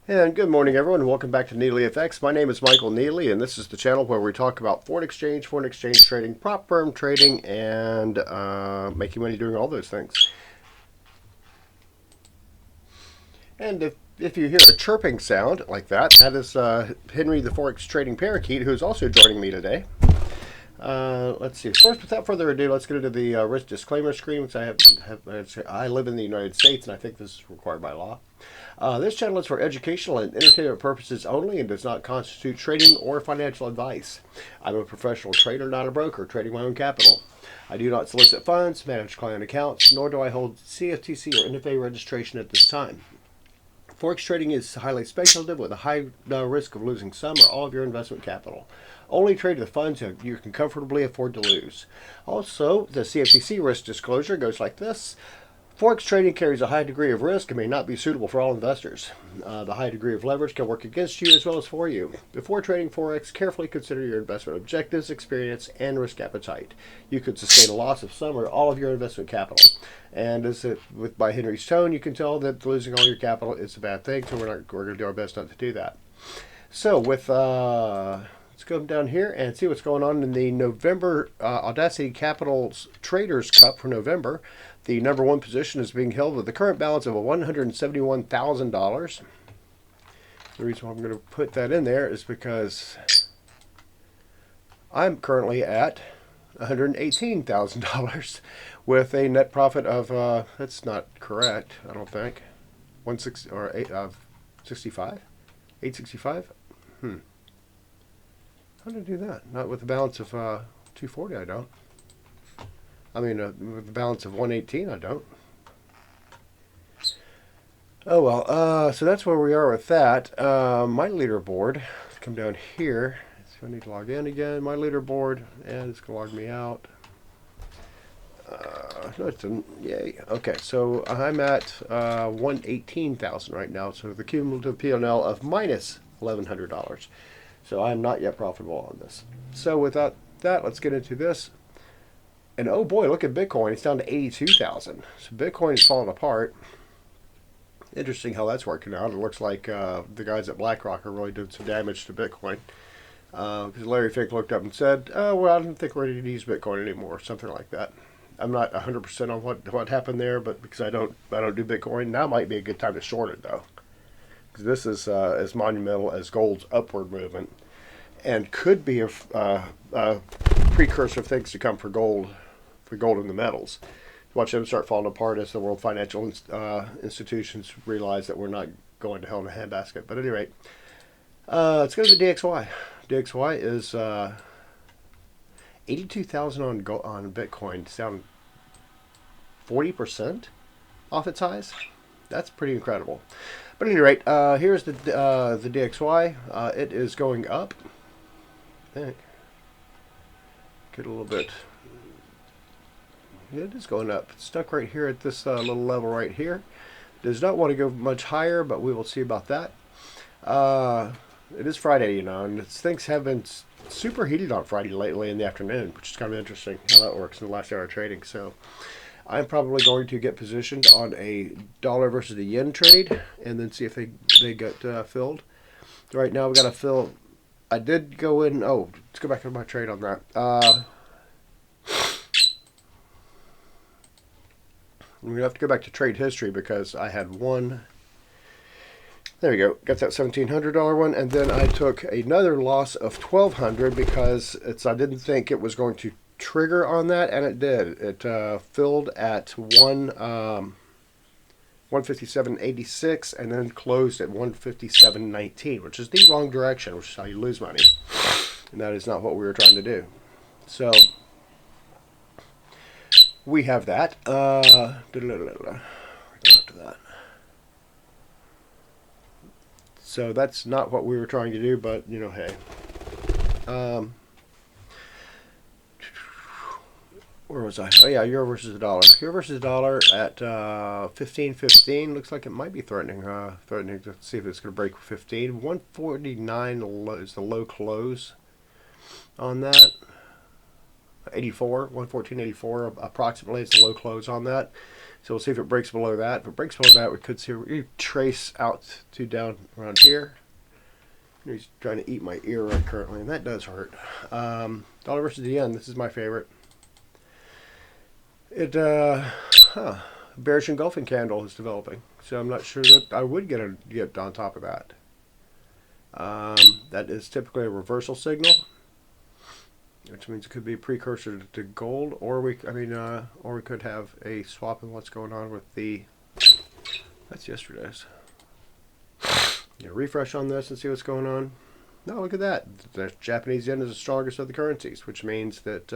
And good morning, everyone, and welcome back to NeelyFX. My name is Michael Neely, and this is the channel where we talk about foreign exchange trading, prop firm trading, and making money doing all those things. And if you hear a chirping sound like that, that is Henry, the Forex trading parakeet, who is also joining me today. Let's see. First, without further ado, let's get into the risk disclaimer screen, which I live in the United States, and I think this is required by law. This channel is for educational and entertainment purposes only and does not constitute trading or financial advice. I'm a professional trader, not a broker, trading my own capital. I do not solicit funds, manage client accounts, nor do I hold CFTC or NFA registration at this time. Forex trading is highly speculative with a high risk of losing some or all of your investment capital. Only trade the funds you can comfortably afford to lose. Also, the CFTC risk disclosure goes like this. Forex trading carries a high degree of risk and may not be suitable for all investors. The high degree of leverage can work against you as well as for you. Before trading Forex, carefully consider your investment objectives, experience, and risk appetite. You could sustain a loss of some or all of your investment capital. And by Henry's tone, you can tell that losing all your capital is a bad thing, so we're going to do our best not to do that. So let's go down here and see what's going on in the November Audacity Capital's Traders Cup for November. The number one position is being held with the current balance of $171,000. The reason why I'm going to put that in there is because I'm currently at $118,000 with a net profit of that's not correct, I don't think. 160 or 65, 865. How did I do that? Not with a balance of 240. I don't. I mean, with a balance of 118, I don't. Oh well. So that's where we are with that. My leaderboard. Let's come down here. So I need to log in again. My leaderboard, and it's gonna log me out. No, it didn't. Yay. Okay, so I'm at 118,000 right now. So the cumulative P&L of minus $1,100. So I'm not yet profitable on this. So without that, let's get into this. And oh boy, look at Bitcoin. It's down to 82,000. So Bitcoin is falling apart. Interesting how that's working out. It looks like the guys at BlackRock are really doing some damage to Bitcoin. Because Larry Fink looked up and said, "Oh well, I don't think we're going to use Bitcoin anymore," something like that. I'm not 100% on what happened there, but because I don't do Bitcoin, now might be a good time to short it though. Because this is as monumental as gold's upward movement, and could be a precursor of things to come for gold in the metals. Watch them start falling apart as the world financial institutions realize that we're not going to hell in a handbasket. But at any rate, let's go to the DXY. DXY is 82,000 on Bitcoin. It's down 40% off its highs. That's pretty incredible. But at any rate, here's the DXY. It is going up. I think. Get a little bit. It is going up. It's stuck right here at this little level right here. Does not want to go much higher, but we will see about that. It is Friday, and things have been super heated on Friday lately in the afternoon, which is kind of interesting how that works in the last hour of trading. So I'm probably going to get positioned on a dollar versus the yen trade and then see if they get filled. Right now we got to fill. I did go in. Oh, let's go back to my trade on that. I'm going to have to go back to trade history because I had one. There we go. Got that $1,700 one, and then I took another loss of $1,200 because I didn't think it was going to trigger on that, and it did. It filled at 157.86 and then closed at 157.19, which is the wrong direction, which is how you lose money, and that is not what we were trying to do. So we have that. We're going up to that. So that's not what we were trying to do, but hey. Where was I? Oh yeah, euro versus the dollar. Euro versus the dollar at 15.15. Looks like it might be threatening. Threatening to see if it's going to break 15. 149 is the low close on that. 84, 114.84 approximately is the low close on that. So we'll see if it breaks below that. If it breaks below that, we could see a retrace out to down around here. He's trying to eat my ear right currently, and that does hurt. Dollar versus the yen. This is my favorite. Bearish engulfing candle is developing, so I'm not sure that I would get on top of that. That is typically a reversal signal, which means it could be a precursor to gold, or we could have a swap in what's going on with the. That's yesterday's. Yeah, refresh on this and see what's going on. No, look at that. The Japanese yen is the strongest of the currencies, which means that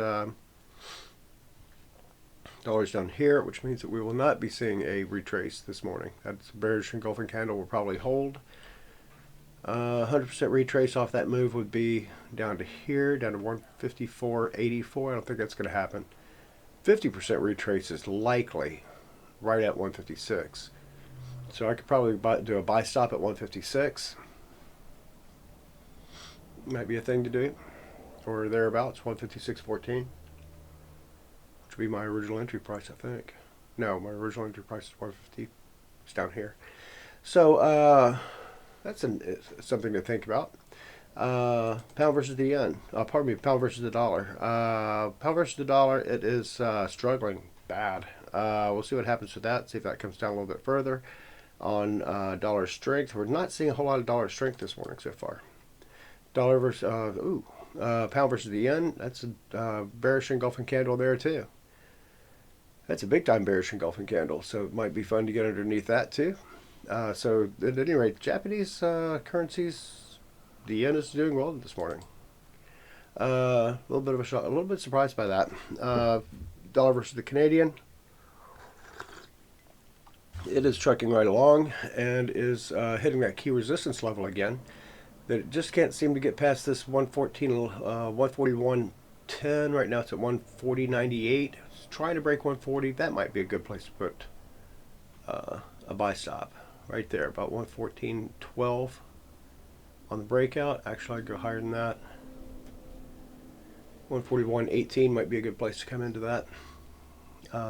dollar's down here, which means that we will not be seeing a retrace this morning. That's a bearish engulfing candle will probably hold. 100% retrace off that move would be down to here, down to 154.84. I don't think that's going to happen. 50% retrace is likely right at 156. So I could probably do a buy stop at 156. Might be a thing to do, or thereabouts, 156.14, which would be my original entry price, I think. No, my original entry price is 150. It's down here. So that's something to think about. Pound versus the yen. Pardon me, pound versus the dollar. Pound versus the dollar, it is struggling bad. We'll see what happens with that. See if that comes down a little bit further. On dollar strength, we're not seeing a whole lot of dollar strength this morning so far. Dollar versus pound versus the yen. That's a bearish engulfing candle there too. That's a big time bearish engulfing candle, so it might be fun to get underneath that too. So at any rate, Japanese currencies, the yen is doing well this morning. A little bit of a shock, a little bit surprised by that. Dollar versus the Canadian. It is trucking right along and is hitting that key resistance level again. That it just can't seem to get past this 141.10. Right now it's at 140.98. It's trying to break 140. That might be a good place to put a buy stop right there, about 114.12 on the breakout. Actually, I'd go higher than that. 141.18 might be a good place to come into that.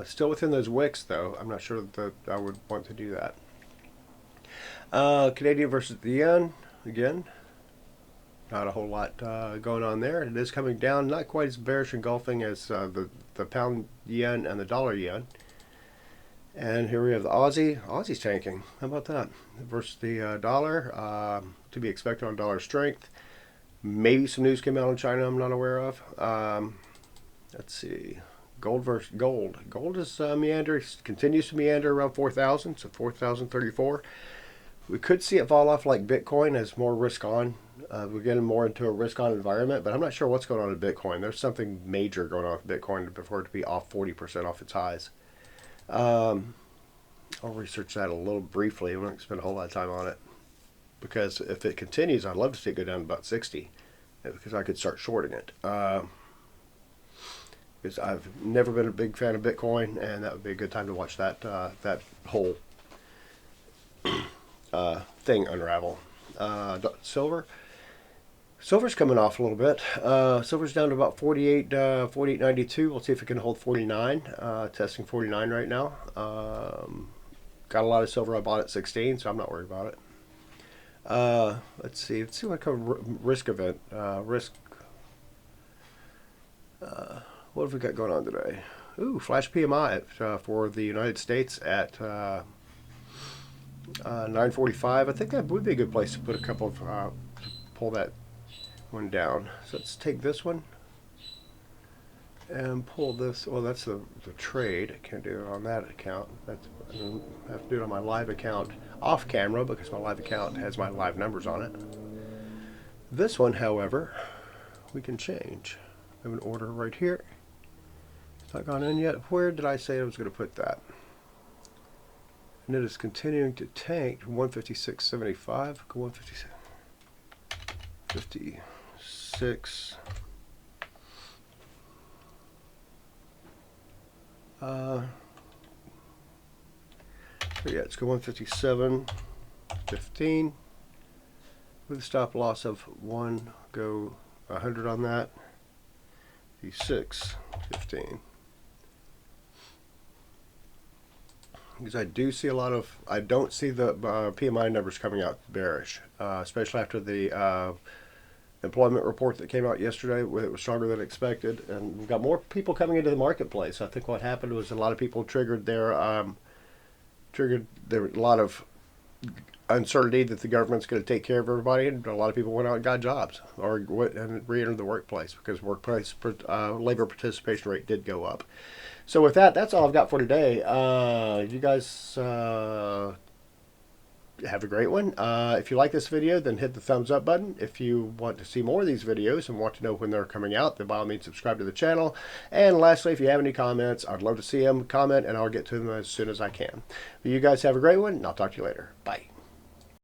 Still within those wicks, though. I'm not sure that I would want to do that. Canadian versus the yen. Again, not a whole lot going on there. It is coming down, not quite as bearish engulfing as the pound yen and the dollar yen. And here we have the Aussie. Aussie's tanking. How about that? Versus the dollar. To be expected on dollar strength. Maybe some news came out in China I'm not aware of. Let's see. Gold versus gold. Gold is continues to meander around 4,000, so 4,034. We could see it fall off like Bitcoin as more risk on. We're getting more into a risk on environment, but I'm not sure what's going on in Bitcoin. There's something major going on with Bitcoin before it to be off 40% off its highs. I'll research that a little briefly. I'm not going to spend a whole lot of time on it, because if it continues, I'd love to see it go down to about 60, because I could start shorting it. Because I've never been a big fan of Bitcoin, and that would be a good time to watch that that whole thing unravel. Silver. Silver's coming off a little bit. Silver's down to about 48.92. We'll see if it can hold 49. Testing 49 right now. Got a lot of silver I bought at 16, so I'm not worried about it. Let's see what kind of risk event. What have we got going on today? Ooh, flash PMI for the United States at 945. I think that would be a good place to put a couple of pull that one down. So let's take this one and pull this. Well, that's the trade. I can't do it on that account. I have to do it on my live account off camera, because my live account has my live numbers on it. This one, however, we can change. I have an order right here. It's not gone in yet. Where did I say I was going to put that? And it is continuing to tank. 156.75. Go 156. 56. So yeah, let's go 157.15 with a stop loss of 1. Go 100 on that. 56.15. because I do see a lot of, I don't see the PMI numbers coming out bearish, especially after the employment report that came out yesterday. It was stronger than expected, and we've got more people coming into the marketplace. I think what happened was a lot of people triggered a lot of uncertainty that the government's going to take care of everybody, and a lot of people went out and got jobs or and re-entered the workplace because workplace labor participation rate did go up. So with that, that's all I've got for today. You guys have a great one. If you like this video, then hit the thumbs up button. If you want to see more of these videos and want to know when they're coming out, then by all means subscribe to the channel. And lastly, if you have any comments, I'd love to see them. Comment and I'll get to them as soon as I can. But you guys have a great one, and I'll talk to you later. Bye.